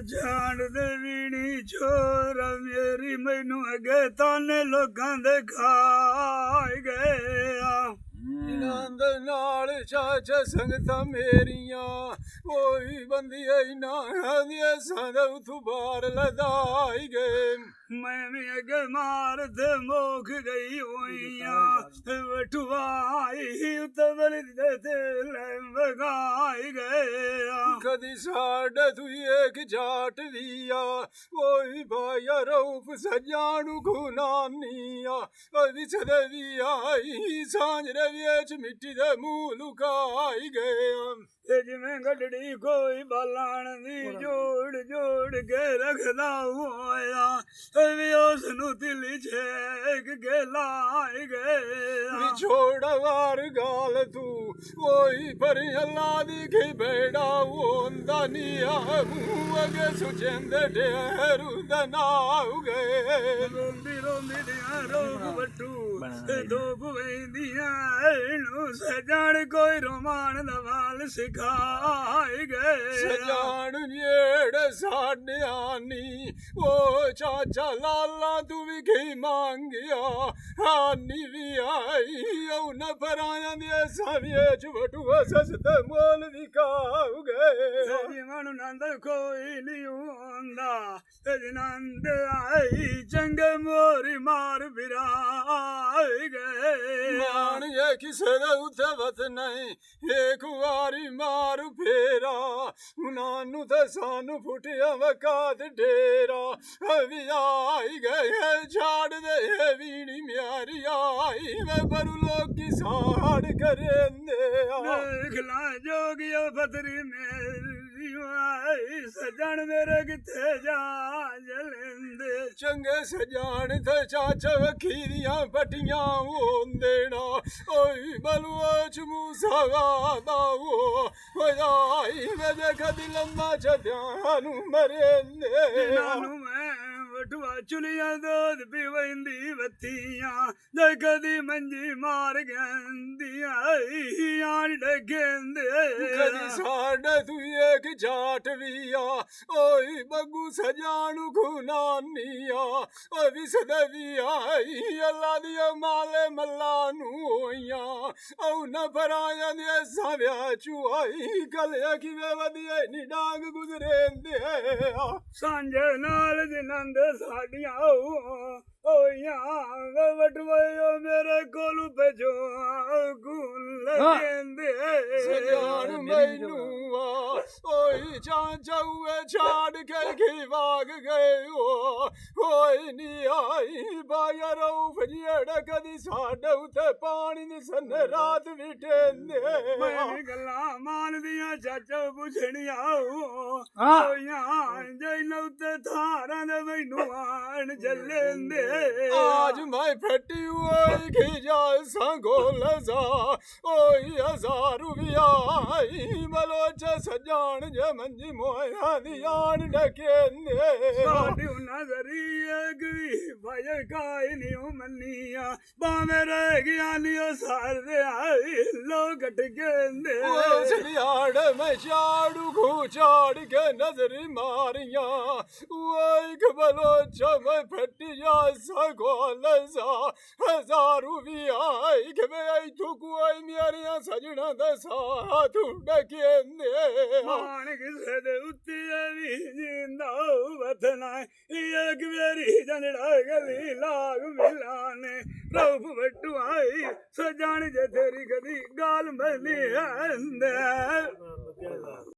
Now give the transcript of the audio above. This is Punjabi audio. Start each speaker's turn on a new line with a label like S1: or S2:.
S1: ਜਾਣ ਦੇ ਵੀ ਨੀ ਚੋਰ ਮੇਰੀ ਮੈਨੂੰ ਅਗੇ ਤਾਨੇ ਲੋਕਾਂ ਦੇ ਖਾਏ ਗਏ ਆ
S2: ਨੰਦ ਨਾਲ ਚਾਚ ਸੰਗਤਾਂ ਮੇਰੀਆਂ ਕੋਈ ਬੰਦੀਆਂ ਨਾ ਦੀਆਂ ਸੰਦ ਉਥੋਂ ਬਾਹਰ ਲਦਾਈ ਗਏ
S1: ਮੈਂ ਵੀ ਅਗੇ ਮਾਰ ਤੇ ਮੋਖ ਗਈ ਹੋਈਆਂ ਵਟਵਾਈ ਉਤਵਲ ਦੇ ਤੇ ਲੈ ਵਗਾਈ ਗਏ ਆ
S2: ਕਦੀ ਸਾਡਾ ਤੂੰ ਇੱਕ ਜਾਟ ਵੀ ਆ ਕੋਈ ਭਾਇਆ ਰੂਪ ਸਜਾਣੂ ਗੁਨਾਨੀਆ ਕਦੀ ਸਦੇ ਵੀ ਆਈ ਸਾਂਝ ਦੇ ਵਿੱਚ ਮਿੱਟੀ ਦੇ ਮੂੰਹ ਲੁਕਾਈ ਗਏ
S1: ਤੇ ਜਿਵੇਂ ਗੱਡੜੀ ਕੋਈ ਬਾਲਣ ਦੀ ਜੋੜ ਜੋੜ ਕੇ ਰੱਖਦਾ ਹੋਇਆ ਵੀ ਉਸ ਨੂੰ ਦਿਲ ਛੇਕ ਕੇ ਲਾਏ ਗਏ
S2: ਵਿਛੋੜਾ ਵਾਰ ਗਾਲ ਤੂੰ ਕੋਈ ਪਰ ਅੱਲਾ ਦੀ ਕੀ ਬੇੜਾ ਹੁੰਦਾ ਨੀ ਆ ਮੂੰਹ ਅਗੇ ਸੁਚੰਦੇ ਢੇਰੂ ਦਾ ਨਾਉ ਗਏ
S1: ਰੋਂਦੀ ਰੋਂਦੀ ਦੀਆਂ ਰੋਗ ਵੱਟੂ ਦੋ ਬਵੈਂਦੀਆਂ ਇਹਨੂੰ ਸਜਾਣ ਕੋਈ ਰੋਮਾਨ ਦਾ ਵਾਲ ਸਿਖਾਏ ਗਏ
S2: ਸਜਾਣ ਜਿਹੜੇ ਸਾਡਿਆਂ ਨੀ ਉਹ ਚਾਚਾ ਲਾਲਾ ਤੂੰ ਵੀ ਕੀ ਮੰਗਿਆ ਹਾਨੀ ਵੀ ਆਈ ਉਹ ਨਾ ਪਰਾਇਆਂ ਦੇ ਸਾਵੀਏ ਚ ਵਟੂਆ ਸਸਤੇ ਮੋਲ ਵੀ ਖਾਉ ਗਏ
S1: ਜੀਵਨ ਨੰਦ ਕੋਈ ਨਹੀਂ ਹੁੰਦਾ ਨੰਦ ਆਈ ਚੰਗੇ ਮੋਰੀ ਮਾਰ ਵਿਰਾਏ ਗਏ
S2: ਮਾਣ ਇਹ ਕਿਸੇ ਦਾ ਉੱਤੇ ਵਤ ਨਹੀਂ ਇੱਕ ਵਾਰੀ ਮਾਰ ਫੇਰਾ ਉਹਨਾਂ ਨੂੰ ਤਾਂ ਸਾਨੂੰ ਫੁੱਟਿਆ ਵਕਾਤ ਡੇਰਾ ਵੀ ਆਈ ਗਏ ਛਾੜ ਦੇ ਵੀ ਨੀ ਮਿਆਰੀ ਆਈ ਵੇ ਪਰ ਲੋਕੀ ਸਾੜ ਕਰੇਂਦੇ
S1: ਦੇਖ ਲਾ ਜੋਗਿਓ ਫਤਰੀ ਮੇਰੀ ਆਈ ਸਜਣ ਮੇਰੇ ਕਿੱਥੇ ਜਾ ਜਲੰਦੇ
S2: ਚੰਗੇ ਸਜਾਣ ਤੇ ਚਾਚਾ ਵਖੀਰੀਆਂ ਪਟੀਆਂ ਹੁੰਦੇਣਾ ਓਏ ਬਲੂਆ ਚ ਮੂਸਾ ਦਾ ਹੋਈ ਵੇ ਕਦੀ ਲੰਮਾ ਛੱਡਿਆ ਨੂੰ ਮਰੇਂਦੇ
S1: ਨਾਨੂੰ ਮੈਂ ਵਟਵਾ ਚੁਲੀਆਂ ਦੁੱਧ ਪੀਵੰਦੀ ਵੱਤੀਆਂ ਜੇ ਕਦੀ ਮੰਜੀ ਮਾਰ ਗੰਦੀਆਂ ਆਣ ਡਗੇਂਦੇ
S2: ਕਦੀ ਸਾਡਾ ਤੂੰ ਇੱਕ ਜਾਟ ਵੀ ਆ ਓਏ ਬੱਗੂ ਸਜਾਣੂ ਗੁਨਾਨੀਆ ਓ ਵੀ ਸਦਾ ਵੀ ਆਈ ਅੱਲਾ ਦੀ ਮਾਲੇ ਮੱਲਾ ਨੂੰ ਹੋਈਆਂ ਓ ਨਾ ਪਰਾਇਆਂ ਦੇ ਸਾਵਿਆ ਚੁਆਈ ਗਲਿਆ ਕਿਵੇਂ ਵਧੀਆ ਨੀ ਡਾਂਗ ਗੁਜ਼ਰੇਂਦੇ
S1: ਸਾਂਝੇ ਨਾਲ ਜਨੰਦ ਸਾਡੀਆਂ ਹੋਈਆਂ ਵਟਵਾਇਓ ਮੇਰੇ ਕੋਲ ਭੇਜੋ ਗੁੱਲ ਕਹਿੰਦੇ
S2: ਸਜਾਣ ਮੈਨੂੰ ਆ ਓਏ ਚਾਚਾ ਵੇ ਛਾੜ ਕੇ ਕੀ ਵਾਗ ਗਏ ਹੋਏ ਨੀ ਆਈ ਬਾਇਆ ਰਊਫ ਜਿਹੜਾ ਕਦੀ ਸਾਡੇ ਉਤੇ ਪਾਣੀ ਨੀ ਸੰਨ ਰਾਤ ਵੀ ਟੇਂਦੇ
S1: ਮੈਂ ਗੱਲਾਂ ਮਾਨਦੀਆਂ ਚਾਚਾ ਪੁੱਛਣੀਆਂ ਹੋਈਆਂ ਜੈਨ ਉਤੇ ਥਾਰਾਂ ਦੇ ਮੈਨੂੰ ਆਣ ਚੱਲੇਂਦੇ
S2: आज मैं फटी हुई की जा संगो लजा ओई हजारू भी आई बलोच सजान जे मंजी मोया दियान डकेंदे
S1: साडी नजरी गवी भय काई नहीं मनिया बामे रह गया नियो सारे आई लोग टकेंदे
S2: उस दियाड़ में चाड़ू को चाड़ के नजरी मारिया ओई बलोच मैं फटी जा ਸਗੋਲਜ਼ਾ ਹਜ਼ਾਰੂ ਵੀ ਆਈ ਕਿਵੇਂ ਤੂੰ ਆਈ ਮੇਰੀਆਂ ਸਜਣਾ ਦਾ ਸਾਥ ਡਕੇਂਦੇ
S1: ਮਾਣ ਕਿਸੇ ਦੇ ਉੱਤੇ ਵੀ ਜਿੰਦਾ ਵਤਨਾ ਇੱਕ ਮੇਰੀ ਜੰੜਾ ਗਲੀ ਲਾਗ ਮਿਲਾਨੇ ਰੂਪ ਵਟੂ ਆਈ ਸਜਾਣ ਜੇ ਤੇਰੀ ਕਦੀ ਗਾਲ ਮਿਲੀ ਆਂਦੇ